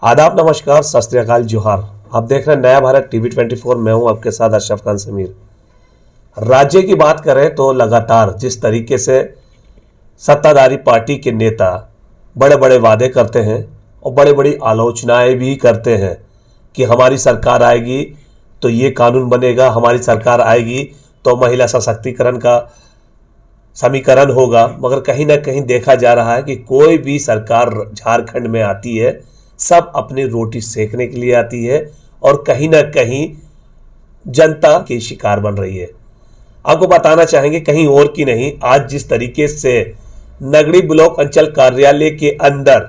आदाब, नमस्कार, सत श्री अकाल, जोहार। आप देख रहे हैं नया भारत टीवी 24। मैं हूं आपके साथ अशरफ खान समीर। राज्य की बात करें तो लगातार जिस तरीके से सत्ताधारी पार्टी के नेता बड़े बड़े वादे करते हैं और बड़ी बड़ी आलोचनाएं भी करते हैं कि हमारी सरकार आएगी तो ये कानून बनेगा, हमारी सरकार आएगी तो महिला सशक्तिकरण का समीकरण होगा, मगर कहीं ना कहीं देखा जा रहा है कि कोई भी सरकार झारखंड में आती है, सब अपनी रोटी सेकने के लिए आती है और कहीं ना कहीं जनता की शिकार बन रही है। आपको बताना चाहेंगे कहीं और की नहीं, आज जिस तरीके से नगड़ी ब्लॉक अंचल कार्यालय के अंदर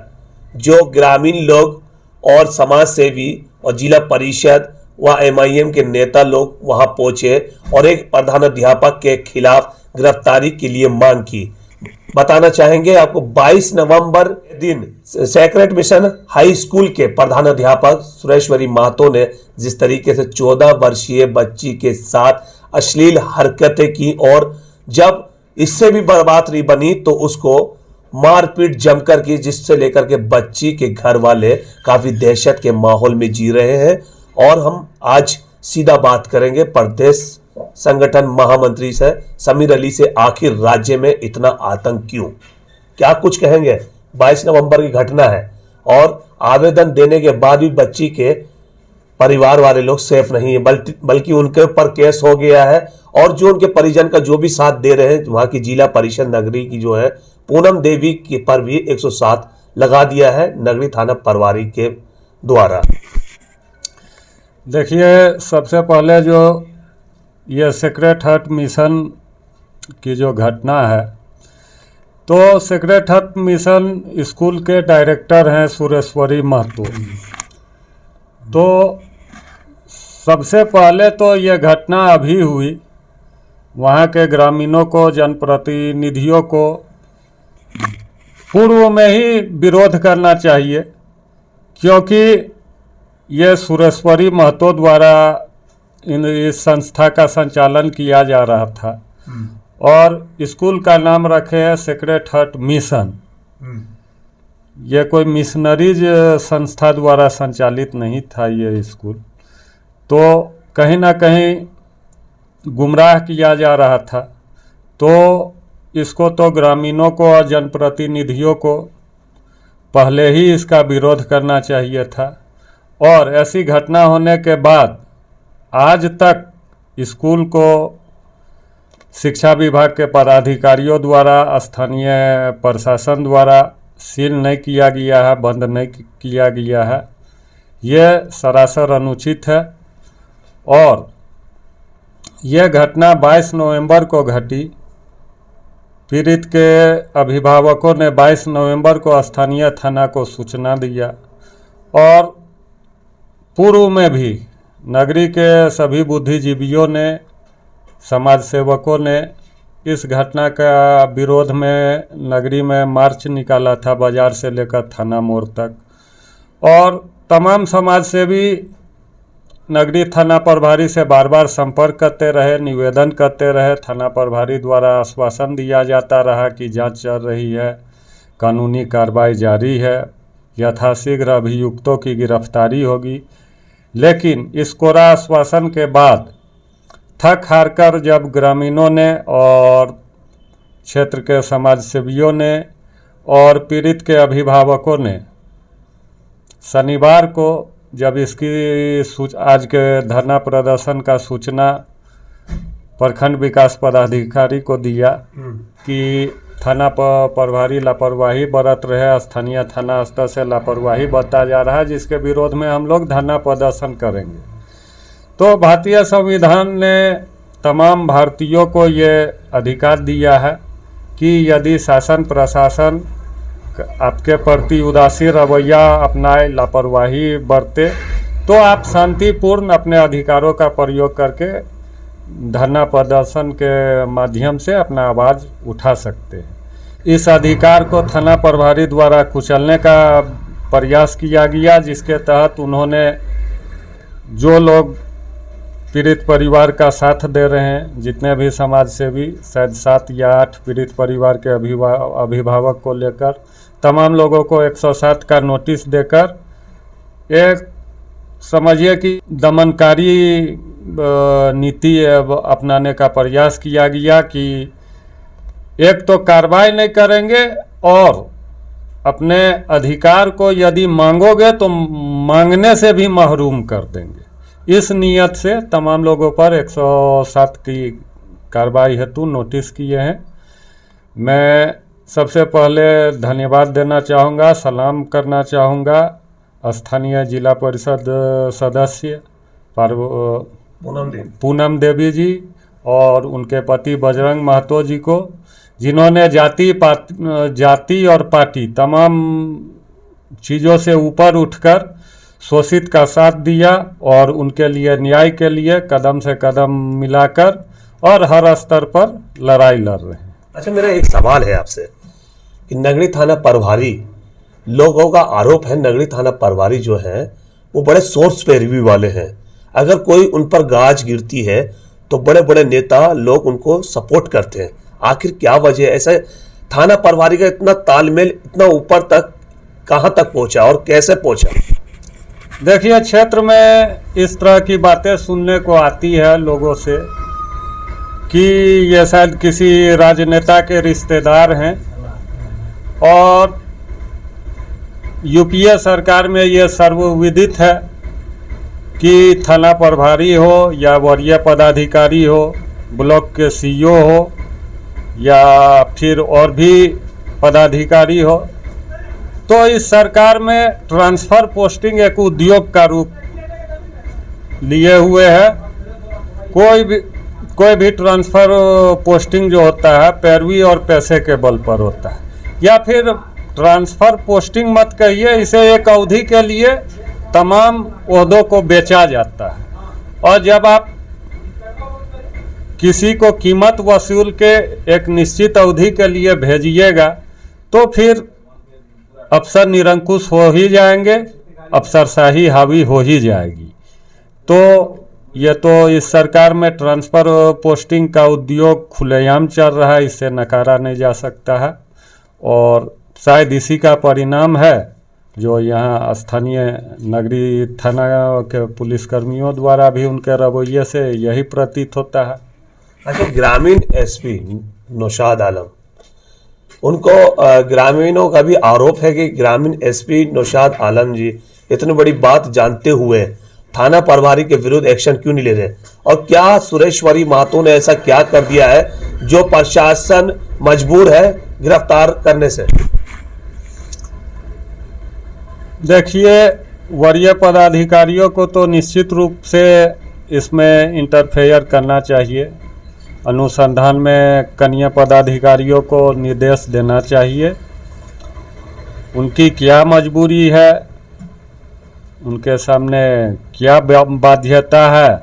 जो ग्रामीण लोग और समाज सेवी और जिला परिषद व एमआईएम के नेता लोग वहां पहुंचे और एक प्रधानाध्यापक के खिलाफ गिरफ्तारी के लिए मांग की। बताना चाहेंगे आपको 22 नवंबर दिन सेक्रेट मिशन हाई स्कूल के प्रधानाध्यापक सुरेश्वरी महतो ने जिस तरीके से 14 वर्षीय बच्ची के साथ अश्लील हरकतें की और जब इससे भी बर्बाद बनी तो उसको मारपीट जमकर की, जिससे लेकर के बच्ची के घर वाले काफी दहशत के माहौल में जी रहे हैं। और हम आज सीधा बात करेंगे प्रदेश संगठन महामंत्री से समीर अली से, आखिर राज्य में इतना आतंक क्यों, क्या कुछ कहेंगे। 22 नवंबर की घटना है और आवेदन देने के बाद भी बच्ची के परिवार वाले लोग सेफ नहीं है, बल्कि उनके ऊपर केस हो गया है। और जो उनके परिजन का जो भी साथ दे रहे हैं, वहां की जिला परिषद नगरी की जो है पूनम देवी के पर भी 107 लगा दिया है नगरी थाना परवारी के द्वारा। देखिए, सबसे पहले जो ये सेक्रेट हार्ट मिशन की जो घटना है, तो सेक्रेट हार्ट मिशन स्कूल के डायरेक्टर हैं सुरेश्वरी महतो। तो सबसे पहले तो ये घटना अभी हुई, वहाँ के ग्रामीणों को, जनप्रतिनिधियों को पूर्व में ही विरोध करना चाहिए, क्योंकि ये सुरेश्वरी महतो द्वारा इस संस्था का संचालन किया जा रहा था और स्कूल का नाम रखे है सेक्रेट हार्ट मिशन। ये कोई मिशनरीज संस्था द्वारा संचालित नहीं था ये स्कूल। तो कहीं ना कहीं गुमराह किया जा रहा था। तो इसको तो ग्रामीणों को और जनप्रतिनिधियों को पहले ही इसका विरोध करना चाहिए था। और ऐसी घटना होने के बाद आज तक स्कूल को शिक्षा विभाग के पदाधिकारियों द्वारा, स्थानीय प्रशासन द्वारा सील नहीं किया गया है, बंद नहीं किया गया है। यह सरासर अनुचित है। और यह घटना 22 नवंबर को घटी। पीड़ित के अभिभावकों ने 22 नवंबर को स्थानीय थाना को सूचना दिया और पूर्व में भी नगरी के सभी बुद्धिजीवियों ने, समाज सेवकों ने इस घटना का विरोध में नगरी में मार्च निकाला था, बाजार से लेकर थाना मोड़ तक। और तमाम समाज सेवी नगरी थाना प्रभारी से बार बार संपर्क करते रहे, निवेदन करते रहे। थाना प्रभारी द्वारा आश्वासन दिया जाता रहा कि जांच चल रही है, कानूनी कार्रवाई जारी है, यथाशीघ्र अभियुक्तों की गिरफ्तारी होगी। लेकिन इस कोरा आश्वासन के बाद थक हार कर जब ग्रामीणों ने और क्षेत्र के समाज सेवियों ने और पीड़ित के अभिभावकों ने शनिवार को जब इसकी आज के धरना प्रदर्शन का सूचना प्रखंड विकास पदाधिकारी को दिया कि थाना प्रभारी लापरवाही बरत रहे, स्थानीय थाना स्तर से लापरवाही बरता जा रहा है, जिसके विरोध में हम लोग धरना प्रदर्शन करेंगे। तो भारतीय संविधान ने तमाम भारतीयों को ये अधिकार दिया है कि यदि शासन प्रशासन आपके प्रति उदासीन रवैया अपनाए, लापरवाही बरते, तो आप शांतिपूर्ण अपने अधिकारों का प्रयोग करके धरना प्रदर्शन के माध्यम से अपना आवाज़ उठा सकते हैं। इस अधिकार को थाना प्रभारी द्वारा कुचलने का प्रयास किया गया, जिसके तहत उन्होंने जो लोग पीड़ित परिवार का साथ दे रहे हैं, जितने भी समाज सेवी, शायद 7 या 8 पीड़ित परिवार के अभिभावक को लेकर तमाम लोगों को 107 का नोटिस देकर एक समझिए कि दमनकारी नीति अपनाने का प्रयास किया गया कि एक तो कार्रवाई नहीं करेंगे और अपने अधिकार को यदि मांगोगे तो मांगने से भी महरूम कर देंगे। इस नियत से तमाम लोगों पर 107 की कार्रवाई हेतु नोटिस किए हैं। मैं सबसे पहले धन्यवाद देना चाहूँगा, सलाम करना चाहूँगा स्थानीय जिला परिषद सदस्य पूनम देवी जी और उनके पति बजरंग महतो जी को, जिन्होंने जाति और पार्टी तमाम चीज़ों से ऊपर उठकर शोषित का साथ दिया और उनके लिए न्याय के लिए कदम से कदम मिलाकर और हर स्तर पर लड़ाई लड़ रहे हैं। अच्छा, मेरा एक सवाल है आपसे कि नगड़ी थाना प्रभारी, लोगों का आरोप है नगड़ी थाना प्रभारी जो है वो बड़े सोर्स पे रिव्यू वाले हैं। अगर कोई उन पर गाज गिरती है तो बड़े बड़े नेता लोग उनको सपोर्ट करते हैं। आखिर क्या वजह है? ऐसे थाना प्रभारी का इतना तालमेल इतना ऊपर तक कहां तक पहुंचा और कैसे पहुंचा? देखिए, क्षेत्र में इस तरह की बातें सुनने को आती है लोगों से कि ये शायद किसी राजनेता के रिश्तेदार हैं और यूपीए सरकार में ये सर्वविदित है कि थाना प्रभारी हो या वरीय पदाधिकारी हो, ब्लॉक के सीईओ हो या फिर और भी पदाधिकारी हो, तो इस सरकार में ट्रांसफ़र पोस्टिंग एक उद्योग का रूप लिए हुए है। कोई भी ट्रांसफ़र पोस्टिंग जो होता है पैरवी और पैसे के बल पर होता है, या फिर ट्रांसफ़र पोस्टिंग मत कहिए, इसे एक अवधि के लिए तमाम ओहदों को बेचा जाता है और जब आप किसी को कीमत वसूल के एक निश्चित अवधि के लिए भेजिएगा तो फिर अफसर निरंकुश हो ही जाएंगे, अफसरशाही हावी हो ही जाएगी। तो ये तो इस सरकार में ट्रांसफ़र पोस्टिंग का उद्योग खुलेआम चल रहा है, इससे नकारा नहीं जा सकता है और शायद इसी का परिणाम है जो यहाँ स्थानीय नगरी थाना के पुलिसकर्मियों द्वारा भी उनके रवैये से यही प्रतीत होता है। अच्छा, ग्रामीण एसपी नौशाद आलम, उनको ग्रामीणों का भी आरोप है कि ग्रामीण एसपी नौशाद आलम जी इतनी बड़ी बात जानते हुए थाना प्रभारी के विरुद्ध एक्शन क्यों नहीं ले रहे, और क्या सुरेश्वरी महतो ने ऐसा क्या कर दिया है जो प्रशासन मजबूर है गिरफ्तार करने से? देखिए, वरीय पदाधिकारियों को तो निश्चित रूप से इसमें इंटरफेयर करना चाहिए, अनुसंधान में कनीय पदाधिकारियों को निर्देश देना चाहिए। उनकी क्या मजबूरी है, उनके सामने क्या बाध्यता है,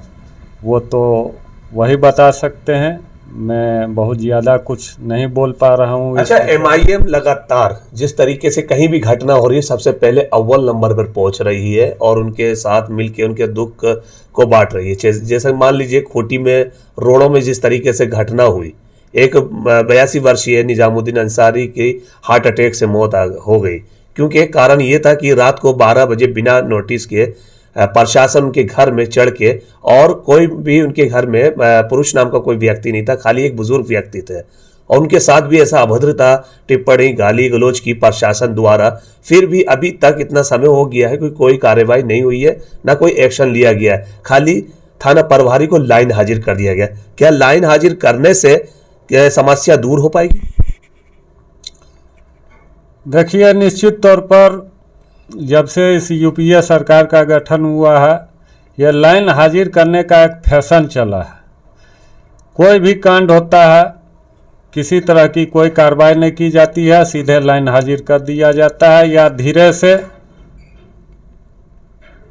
वो तो वही बता सकते हैं। मैं बहुत ज़्यादा कुछ नहीं बोल पा रहा हूँ। अच्छा, MIM लगातार जिस तरीके से कहीं भी घटना हो रही है सबसे पहले अव्वल नंबर पर पहुंच रही है और उनके साथ मिलके उनके दुख को बांट रही है। जैसे मान लीजिए खूंटी में रोड़ों में जिस तरीके से घटना हुई, एक 82 वर्षीय निजामुद्दीन अंसारी की हार्ट अटैक से मौत हो गई, क्योंकि कारण ये था कि रात को 12 बजे बिना नोटिस के प्रशासन उनके घर में चढ़ के, और कोई भी उनके घर में पुरुष नाम का कोई व्यक्ति नहीं था, खाली एक बुजुर्ग व्यक्ति थे, और उनके साथ भी ऐसा अभद्रता, टिप्पणी, गाली गलौज की प्रशासन द्वारा। फिर भी अभी तक इतना समय हो गया है कि कोई कार्रवाई नहीं हुई है, ना कोई एक्शन लिया गया है, खाली थाना प्रभारी को लाइन हाजिर कर दिया गया। क्या लाइन हाजिर करने से क्या समस्या दूर हो पाएगी? देखिए, निश्चित तौर पर जब से इस यूपीए सरकार का गठन हुआ है, यह लाइन हाजिर करने का एक फैशन चला है। कोई भी कांड होता है, किसी तरह की कोई कार्रवाई नहीं की जाती है, सीधे लाइन हाजिर कर दिया जाता है या धीरे से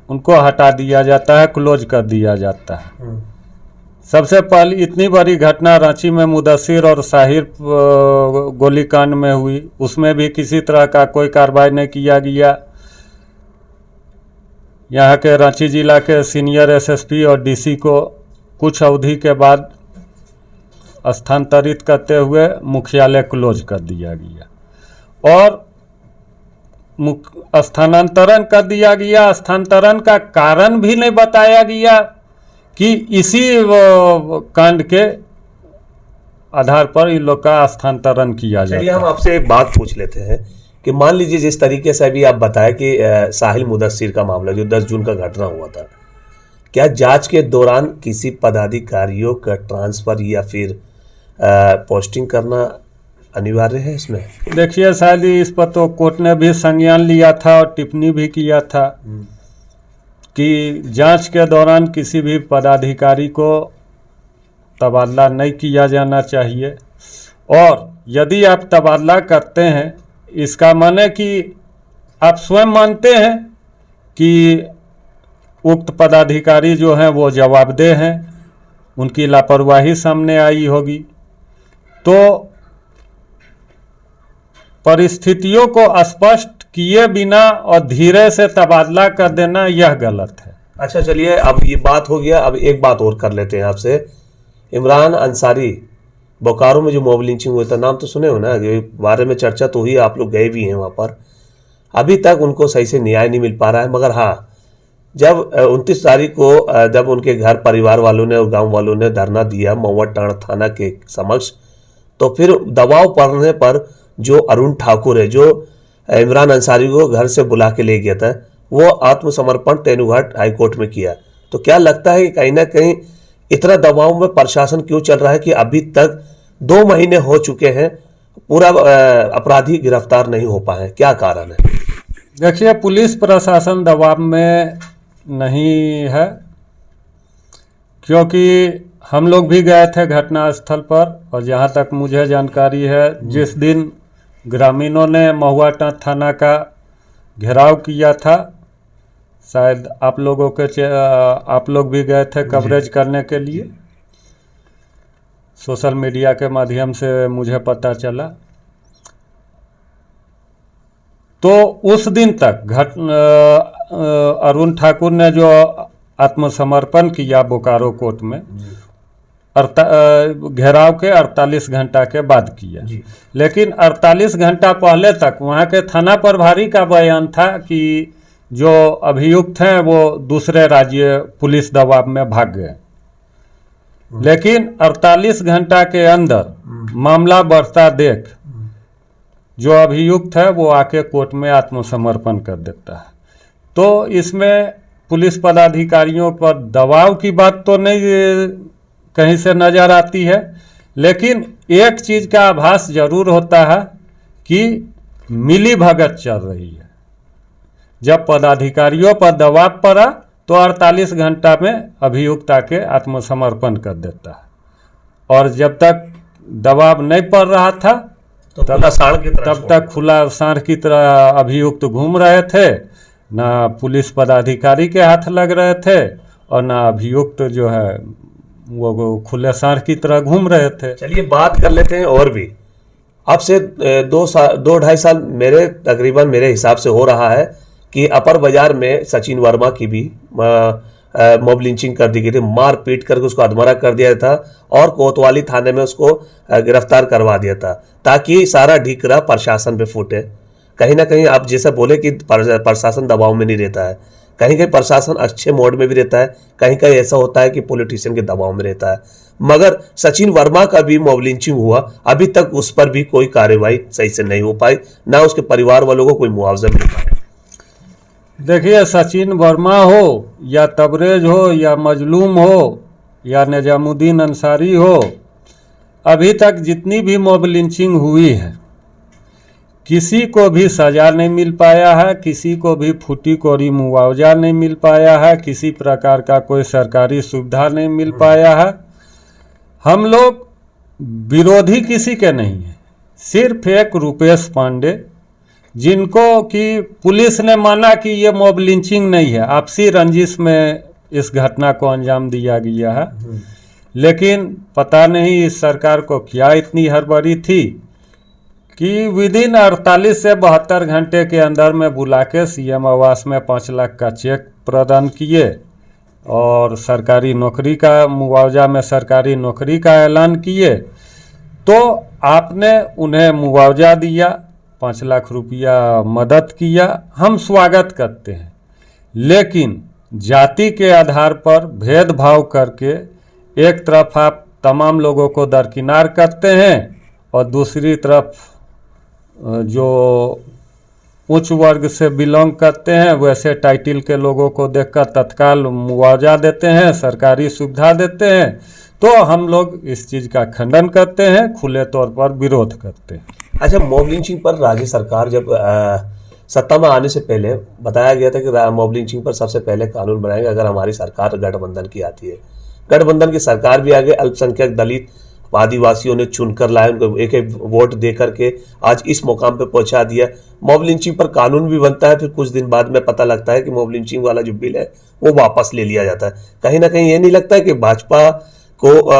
उनको हटा दिया जाता है, क्लोज कर दिया जाता है। सबसे पहले इतनी बड़ी घटना रांची में मुदस्सिर और साहिर गोलीकांड में हुई, उसमें भी किसी तरह का कोई कार्रवाई नहीं किया गया। यहाँ के रांची जिला के सीनियर एसएसपी और डीसी को कुछ अवधि के बाद स्थानांतरित करते हुए मुख्यालय क्लोज कर दिया गया। और स्थानांतरण कर दिया गया। स्थानांतरण का कारण भी नहीं बताया गया कि इसी कांड के आधार पर इन लोग का स्थानांतरण किया चलिए जाता हम है। आपसे एक बात पूछ लेते हैं कि मान लीजिए जिस तरीके से अभी आप बताया कि साहिल मुदस्सिर का मामला जो 10 जून का घटना हुआ था, क्या जांच के दौरान किसी पदाधिकारियों का ट्रांसफर या फिर पोस्टिंग करना अनिवार्य है इसमें? देखिए शायद इस पर तो कोर्ट ने भी संज्ञान लिया था और टिप्पणी भी किया था कि जांच के दौरान किसी भी पदाधिकारी को तबादला नहीं किया जाना चाहिए, और यदि आप तबादला करते हैं इसका माने कि आप स्वयं मानते हैं कि उक्त पदाधिकारी जो हैं वो जवाबदेह हैं, उनकी लापरवाही सामने आई होगी, तो परिस्थितियों को स्पष्ट किए बिना और धीरे से तबादला कर देना यह गलत है। अच्छा चलिए, अब ये बात हो गया, अब एक बात और कर लेते हैं आपसे। इमरान अंसारी बोकारो में जो मॉब लिंचिंग हुआ था, नाम तो सुने हो ना, ये बारे में चर्चा तो हुई, आप लोग गए भी हैं वहाँ पर। अभी तक उनको सही से न्याय नहीं मिल पा रहा है, मगर हाँ, जब 29 तारीख को जब उनके घर परिवार वालों ने और गांव वालों ने धरना दिया महुआ टांड़ थाना के समक्ष, तो फिर दबाव पड़ने पर जो अरुण ठाकुर है, जो इमरान अंसारी को घर से बुला के ले गया था, वो आत्मसमर्पण तेनुघाट हाईकोर्ट में किया। तो क्या लगता है कि कहीं ना कहीं इतना दबाव में प्रशासन क्यों चल रहा है कि अभी तक 2 महीने हो चुके हैं, पूरा अपराधी गिरफ्तार नहीं हो पाए, क्या कारण है? देखिए, पुलिस प्रशासन दबाव में नहीं है, क्योंकि हम लोग भी गए थे घटनास्थल पर, और जहाँ तक मुझे जानकारी है, जिस दिन ग्रामीणों ने महुआ टांड़ थाना का घेराव किया था, शायद आप लोगों के आप लोग भी गए थे कवरेज करने के लिए, सोशल मीडिया के माध्यम से मुझे पता चला। तो उस दिन तक अरुण ठाकुर ने जो आत्मसमर्पण किया बोकारो कोर्ट में, घेराव के 48 घंटा के बाद किया, लेकिन 48 घंटा पहले तक वहाँ के थाना प्रभारी का बयान था कि जो अभियुक्त हैं वो दूसरे राज्य पुलिस दबाव में भाग गए। लेकिन 48 घंटा के अंदर मामला बढ़ता देख जो अभियुक्त है वो आके कोर्ट में आत्मसमर्पण कर देता है। तो इसमें पुलिस पदाधिकारियों पर दबाव की बात तो नहीं कहीं से नज़र आती है, लेकिन एक चीज़ का आभास जरूर होता है कि मिली भगत चल रही है। जब पदाधिकारियों पर दबाव पड़ा तो 48 घंटा में अभियुक्त आके आत्मसमर्पण कर देता है, और जब तक दबाव नहीं पड़ रहा था तब तक खुला सांड की तरह अभियुक्त घूम रहे थे, ना पुलिस पदाधिकारी के हाथ लग रहे थे और ना अभियुक्त जो है वो खुले सांड की तरह घूम रहे थे। चलिए बात कर लेते हैं और भी। अब से 2-2.5 साल तकरीबन मेरे हिसाब से हो रहा है कि अपर बाजार में सचिन वर्मा की भी मॉब लिंचिंग कर दी गई थी, मार पीट करके उसको अधमरा कर दिया था और कोतवाली थाने में उसको गिरफ्तार करवा दिया था, ताकि सारा ढिकरा प्रशासन पे फूटे। कहीं ना कहीं आप जैसा बोले कि प्रशासन दबाव में नहीं रहता है, कहीं कहीं प्रशासन अच्छे मोड में भी रहता है, कहीं कहीं ऐसा होता है कि पॉलिटिशियन के दबाव में रहता है। मगर सचिन वर्मा का भी मॉब लिंचिंग हुआ, अभी तक उस पर भी कोई कार्रवाई सही से नहीं हो पाई, ना उसके परिवार वालों को कोई मुआवजा मिल पाया। देखिए, सचिन वर्मा हो या तबरेज हो या मजलूम हो या निजामुद्दीन अंसारी हो, अभी तक जितनी भी मॉब लिंचिंग हुई है किसी को भी सज़ा नहीं मिल पाया है, किसी को भी फूटी कोरी मुआवजा नहीं मिल पाया है, किसी प्रकार का कोई सरकारी सुविधा नहीं मिल पाया है। हम लोग विरोधी किसी के नहीं हैं, सिर्फ एक रुपेश पांडे, जिनको कि पुलिस ने माना कि ये मॉब लिंचिंग नहीं है, आपसी रंजिश में इस घटना को अंजाम दिया गया है। लेकिन पता नहीं इस सरकार को क्या इतनी हड़बड़ी थी कि विदिन 48 से 72 घंटे के अंदर में बुला के सीएम आवास में 5 लाख का चेक प्रदान किए और सरकारी नौकरी का मुआवजा में सरकारी नौकरी का ऐलान किए। तो आपने उन्हें मुआवजा दिया, 5 लाख रुपया मदद किया, हम स्वागत करते हैं। लेकिन जाति के आधार पर भेदभाव करके एक तरफ आप तमाम लोगों को दरकिनार करते हैं और दूसरी तरफ जो उच्च वर्ग से बिलोंग करते हैं वैसे टाइटल के लोगों को देखकर तत्काल मुआवजा देते हैं, सरकारी सुविधा देते हैं। तो हम लोग इस चीज़ का खंडन करते हैं, खुले तौर पर विरोध करते हैं। अच्छा, मॉब लिंचिंग पर राज्य सरकार जब सत्ता में आने से पहले बताया गया था कि मॉब लिंचिंग पर सबसे पहले कानून बनाएंगे अगर हमारी सरकार गठबंधन की आती है। गठबंधन की सरकार भी आगे, अल्पसंख्यक दलित आदिवासियों ने चुनकर लाए, उनको एक एक वोट दे करके आज इस मुकाम पे पहुंचा दिया। मॉब लिंचिंग पर कानून भी बनता है, फिर कुछ दिन बाद में पता लगता है कि मॉब लिंचिंग वाला जो बिल है वो वापस ले लिया जाता है। कहीं ना कहीं ये नहीं लगता है कि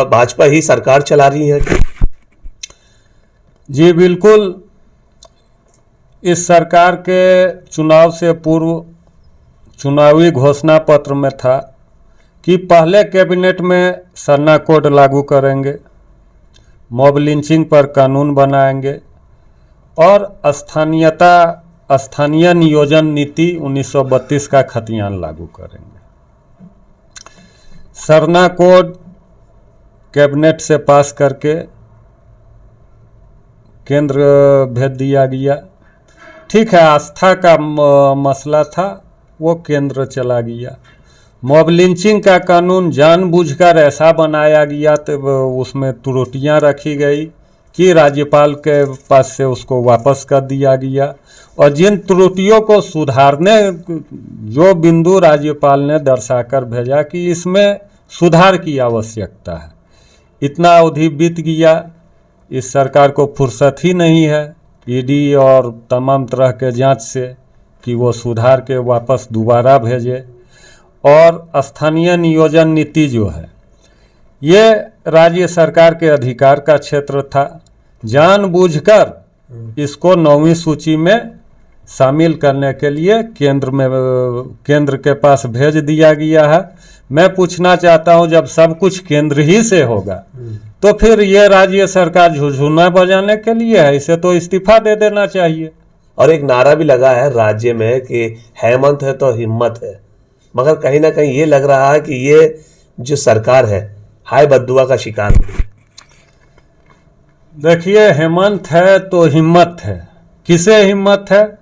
भाजपा ही सरकार चला रही है? जी बिल्कुल। इस सरकार के चुनाव से पूर्व चुनावी घोषणा पत्र में था कि पहले कैबिनेट में सरना कोड लागू करेंगे, मॉब लिंचिंग पर कानून बनाएंगे और स्थानीय नियोजन नीति 1932 का खतियान लागू करेंगे। सरना कोड कैबिनेट से पास करके केंद्र भेज दिया गया। ठीक है, आस्था का मसला था, वो केंद्र चला गया। मॉब लिंचिंग का कानून जानबूझकर ऐसा बनाया गया तो उसमें त्रुटियां रखी गई कि राज्यपाल के पास से उसको वापस कर दिया गया। और जिन त्रुटियों को सुधारने जो बिंदु राज्यपाल ने दर्शाकर भेजा कि इसमें सुधार की आवश्यकता है, इतना अवधि बीत गया, इस सरकार को फुर्सत ही नहीं है ईडी और तमाम तरह के जांच से कि वो सुधार के वापस दोबारा भेजे। और स्थानीय नियोजन नीति जो है ये राज्य सरकार के अधिकार का क्षेत्र था, जानबूझकर इसको 9वीं सूची में शामिल करने के लिए केंद्र के पास भेज दिया गया है। मैं पूछना चाहता हूं, जब सब कुछ केंद्र ही से होगा तो फिर ये राज्य सरकार झुझुना बजाने के लिए है, इसे तो इस्तीफा दे देना चाहिए। और एक नारा भी लगा है राज्य में कि हेमंत है तो हिम्मत है, मगर कहीं ना कहीं ये लग रहा है कि ये जो सरकार है हाय बद्दुआ का शिकार है। देखिए, हेमंत है तो हिम्मत है। किसे हिम्मत है?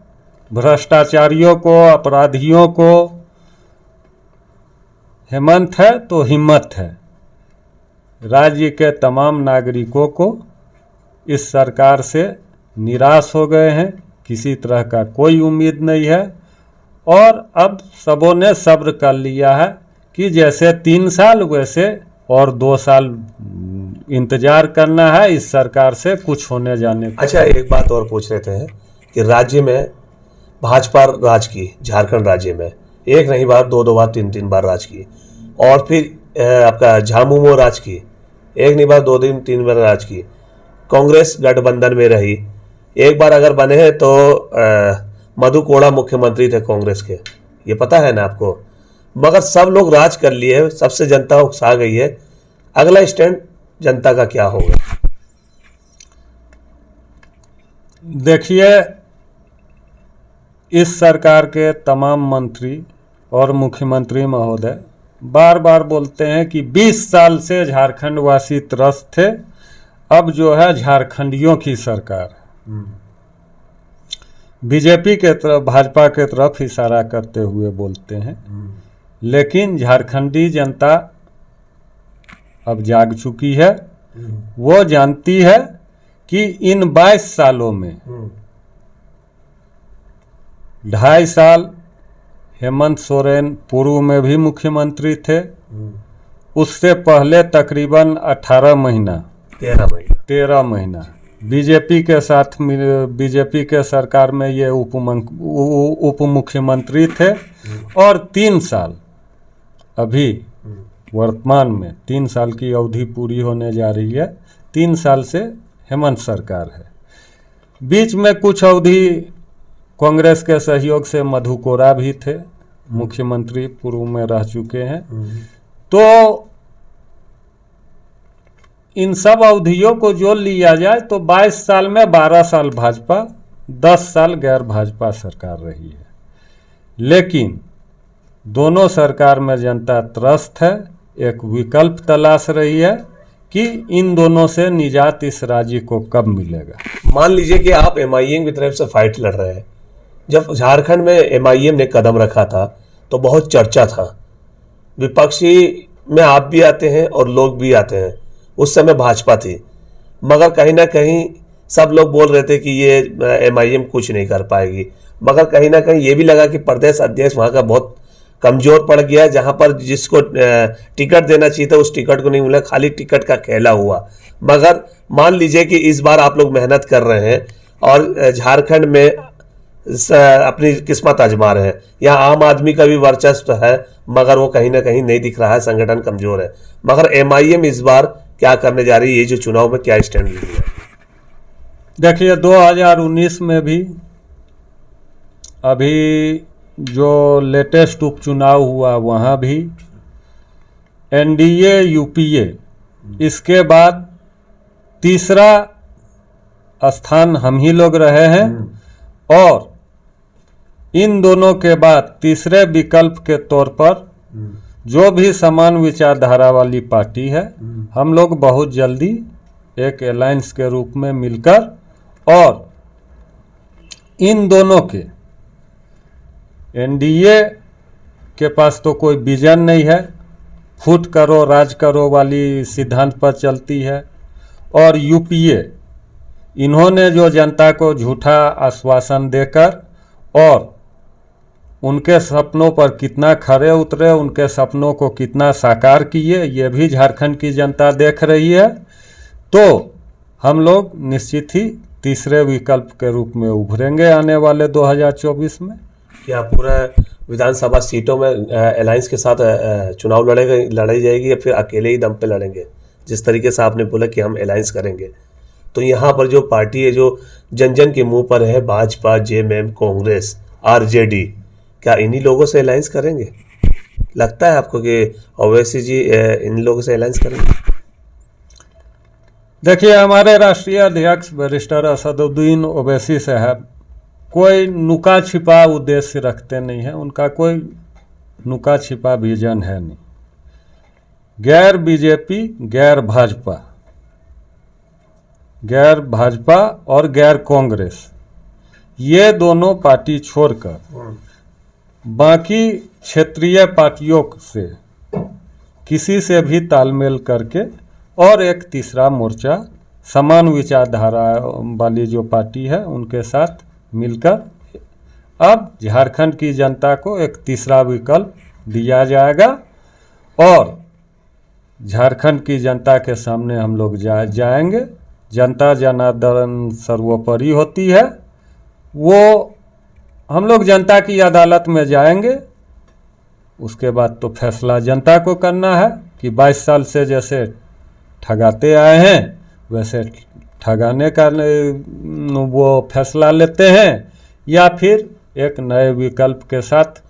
भ्रष्टाचारियों को, अपराधियों को हेमंत है तो हिम्मत है। राज्य के तमाम नागरिकों को इस सरकार से निराश हो गए हैं, किसी तरह का कोई उम्मीद नहीं है। और अब सबों ने सब्र कर लिया है कि जैसे 3 साल वैसे और 2 साल इंतजार करना है इस सरकार से कुछ होने जाने को। अच्छा, एक बात और पूछ रहे थे कि राज्य में भाजपा राज की, झारखंड राज्य में एक नहीं बार 2 बार 3 बार राज की, और फिर आपका झामुमो राज की, एक नहीं बार 2 बार राज की। कांग्रेस गठबंधन में रही, एक बार अगर बने हैं तो मधु कोड़ा मुख्यमंत्री थे कांग्रेस के, ये पता है ना आपको। मगर सब लोग राज कर लिए, सबसे जनता उकसा गई है। अगला स्टैंड जनता का क्या होगा? देखिए, इस सरकार के तमाम मंत्री और मुख्यमंत्री महोदय बार बार बोलते हैं कि 20 साल से झारखंड वासी त्रस्त थे, अब जो है झारखंडियों की सरकार है। बीजेपी के तरफ, भाजपा के तरफ इशारा करते हुए बोलते हैं। लेकिन झारखंडी जनता अब जाग चुकी है। वो जानती है कि इन 22 सालों में 2.5 साल हेमंत सोरेन पूर्व में भी मुख्यमंत्री थे, उससे पहले तकरीबन 13 महीना बीजेपी के साथ, बीजेपी के सरकार में ये उप मुख्यमंत्री थे। और 3 साल अभी वर्तमान में 3 साल की अवधि पूरी होने जा रही है, 3 साल से हेमंत सरकार है। बीच में कुछ अवधि कांग्रेस के सहयोग से मधु कोड़ा भी थे, मुख्यमंत्री पूर्व में रह चुके हैं। तो इन सब अवधियों को जोड़ लिया जाए तो 22 साल में 12 साल भाजपा 10 साल गैर भाजपा सरकार रही है, लेकिन दोनों सरकार में जनता त्रस्त है। एक विकल्प तलाश रही है कि इन दोनों से निजात इस राज्य को कब मिलेगा। मान लीजिए कि आप एमआईएम की तरफ से फाइट लड़ रहे हैं। जब झारखंड में एमआईएम ने कदम रखा था तो बहुत चर्चा था, विपक्षी में आप भी आते हैं और लोग भी आते हैं। उस समय भाजपा थी, मगर कहीं ना कहीं सब लोग बोल रहे थे कि ये एमआईएम कुछ नहीं कर पाएगी, मगर कहीं ना कहीं ये भी लगा कि प्रदेश अध्यक्ष वहाँ का बहुत कमजोर पड़ गया। जहाँ पर जिसको टिकट देना चाहिए था उस टिकट को नहीं मिला, खाली टिकट का खेला हुआ। मगर मान लीजिए कि इस बार आप लोग मेहनत कर रहे हैं और झारखंड में अपनी किस्मत आजमा रहे हैं। यहाँ आम आदमी का भी वर्चस्व है, मगर वो कहीं ना कहीं नहीं दिख रहा है, संगठन कमजोर है। मगर एमआईएम इस बार क्या करने जा रही है, ये जो चुनाव में क्या स्टैंड ले रही है? देखिए 2019 में भी अभी जो लेटेस्ट उपचुनाव हुआ वहाँ भी एनडीए यूपीए, इसके बाद तीसरा स्थान हम ही लोग रहे हैं। और इन दोनों के बाद तीसरे विकल्प के तौर पर जो भी समान विचारधारा वाली पार्टी है, हम लोग बहुत जल्दी एक अलायंस के रूप में मिलकर, और इन दोनों के एनडीए के पास तो कोई विजन नहीं है, फूट करो राज करो वाली सिद्धांत पर चलती है। और यूपीए, इन्होंने जो जनता को झूठा आश्वासन देकर और उनके सपनों पर कितना खरे उतरे, उनके सपनों को कितना साकार किए, ये भी झारखंड की जनता देख रही है। तो हम लोग निश्चित ही तीसरे विकल्प के रूप में उभरेंगे आने वाले 2024 में। क्या पूरा विधानसभा सीटों में अलायंस के साथ चुनाव लड़ाई जाएगी या फिर अकेले ही दम पे लड़ेंगे? जिस तरीके से आपने बोला कि हम अलायंस करेंगे, तो यहाँ पर जो पार्टी है जो जन जन के मुंह पर है, भाजपा, जेएमएम, कांग्रेस, आरजेडी, क्या इन्हीं लोगों से अलायंस करेंगे? लगता है आपको कि ओवैसी जी इन लोगों से अलायंस करेंगे? देखिए हमारे राष्ट्रीय अध्यक्ष बैरिस्टर असदुद्दीन ओवैसी साहब कोई नुका छिपा उद्देश्य रखते नहीं है, उनका कोई नुका छिपा विजन है नहीं। गैर बीजेपी, गैर भाजपा और गैर कांग्रेस, ये दोनों पार्टी छोड़कर बाकी क्षेत्रीय पार्टियों से किसी से भी तालमेल करके, और एक तीसरा मोर्चा समान विचारधारा वाली जो पार्टी है उनके साथ मिलकर अब झारखंड की जनता को एक तीसरा विकल्प दिया जाएगा। और झारखंड की जनता के सामने हम लोग जाएंगे। जनता जनार्दन सर्वोपरि होती है, वो हम लोग जनता की अदालत में जाएंगे। उसके बाद तो फैसला जनता को करना है कि 22 साल से जैसे ठगाते आए हैं वैसे ठगाने का वो फैसला लेते हैं, या फिर एक नए विकल्प के साथ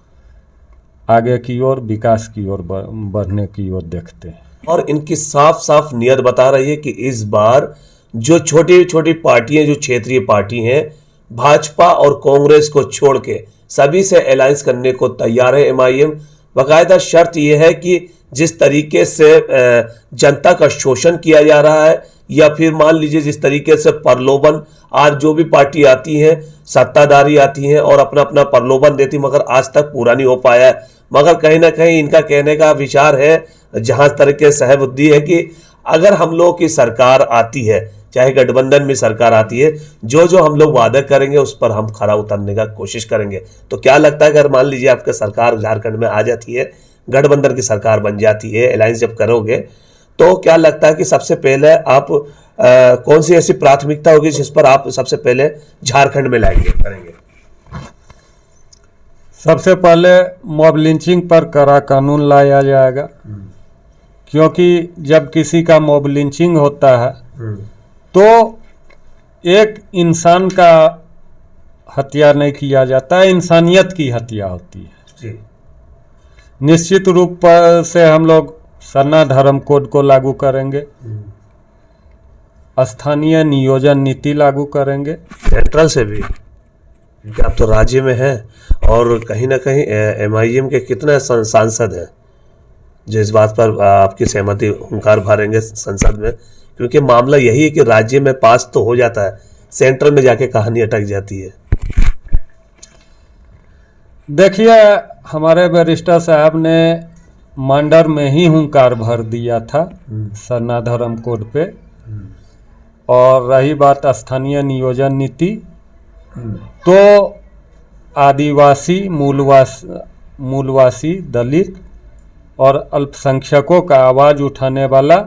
आगे की ओर, विकास की ओर बढ़ने की ओर देखते हैं। और इनकी साफ साफ नियत बता रही है कि इस बार जो छोटी छोटी पार्टियां, जो क्षेत्रीय पार्टी हैं, भाजपा और कांग्रेस को छोड़ के सभी से अलायंस करने को तैयार है एमआईएम। बाकायदा शर्त यह है कि जिस तरीके से जनता का शोषण किया जा रहा है, या फिर मान लीजिए जिस तरीके से प्रलोभन, आज जो भी पार्टी आती है, सत्ताधारी आती हैं और अपना अपना प्रलोभन देती, मगर आज तक पूरा नहीं हो पाया है। मगर कहीं ना कहीं इनका कहने का विचार है, जहां तरीके सहबुद्दी है, कि अगर हम लोग की सरकार आती है, चाहे गठबंधन में सरकार आती है, जो जो हम लोग वादा करेंगे उस पर हम खरा उतरने का कोशिश करेंगे। तो क्या लगता है अगर मान लीजिए आपकी सरकार झारखंड में आ जाती है, गठबंधन की सरकार बन जाती है, अलायंस जब करोगे, तो क्या लगता है कि सबसे पहले आप कौन सी ऐसी प्राथमिकता होगी जिस पर आप सबसे पहले झारखंड में करेंगे? सबसे पहले मॉब लिंचिंग पर कड़ा कानून लाया जाएगा, क्योंकि जब किसी का मॉब लिंचिंग होता है तो एक इंसान का हत्या नहीं किया जाता है, इंसानियत की हत्या होती है जी। निश्चित रूप से हम लोग सरना धर्म कोड को लागू करेंगे, स्थानीय नियोजन नीति लागू करेंगे, सेंट्रल से भी क्योंकि आप तो राज्य में हैं और कहीं ना कहीं MIM के कितने सांसद हैं जो इस बात पर आपकी सहमति हुंकार भरेंगे संसद में, क्योंकि मामला यही है कि राज्य में पास तो हो जाता है, सेंट्रल में जाके कहानी अटक जाती है। देखिए, हमारे बैरिस्टर साहब ने मांडर में ही हुंकार भर दिया था सरना धर्म कोड पे। और रही बात स्थानीय नियोजन नीति, तो आदिवासी, मूलवासी, दलित और अल्पसंख्यकों का आवाज़ उठाने वाला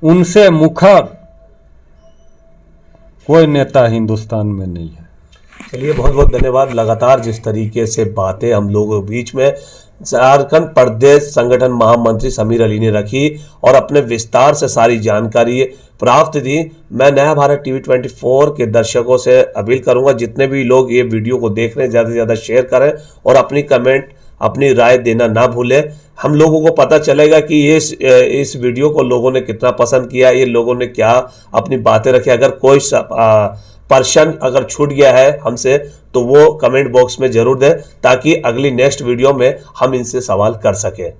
उनसे मुखर कोई नेता हिंदुस्तान में नहीं है। चलिए, बहुत बहुत धन्यवाद। लगातार जिस तरीके से बातें हम लोगों के बीच में झारखंड प्रदेश संगठन महामंत्री समीर अली ने रखी और अपने विस्तार से सारी जानकारी प्राप्त दी, मैं नया भारत टीवी 24 के दर्शकों से अपील करूंगा, जितने भी लोग ये वीडियो को देख रहे हैं ज़्यादा से ज़्यादा शेयर करें और अपनी कमेंट, अपनी राय देना ना भूलें। हम लोगों को पता चलेगा कि इस वीडियो को लोगों ने कितना पसंद किया, ये लोगों ने क्या अपनी बातें रखी। अगर कोई पर्सन अगर छूट गया है हमसे तो वो कमेंट बॉक्स में जरूर दें, ताकि अगली नेक्स्ट वीडियो में हम इनसे सवाल कर सकें।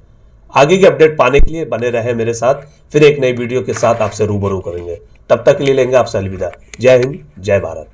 आगे की अपडेट पाने के लिए बने रहें मेरे साथ, फिर एक नई वीडियो के साथ आपसे रूबरू करेंगे। तब तक के लिए लेंगे आपसे अलविदा। जय हिंद, जय भारत।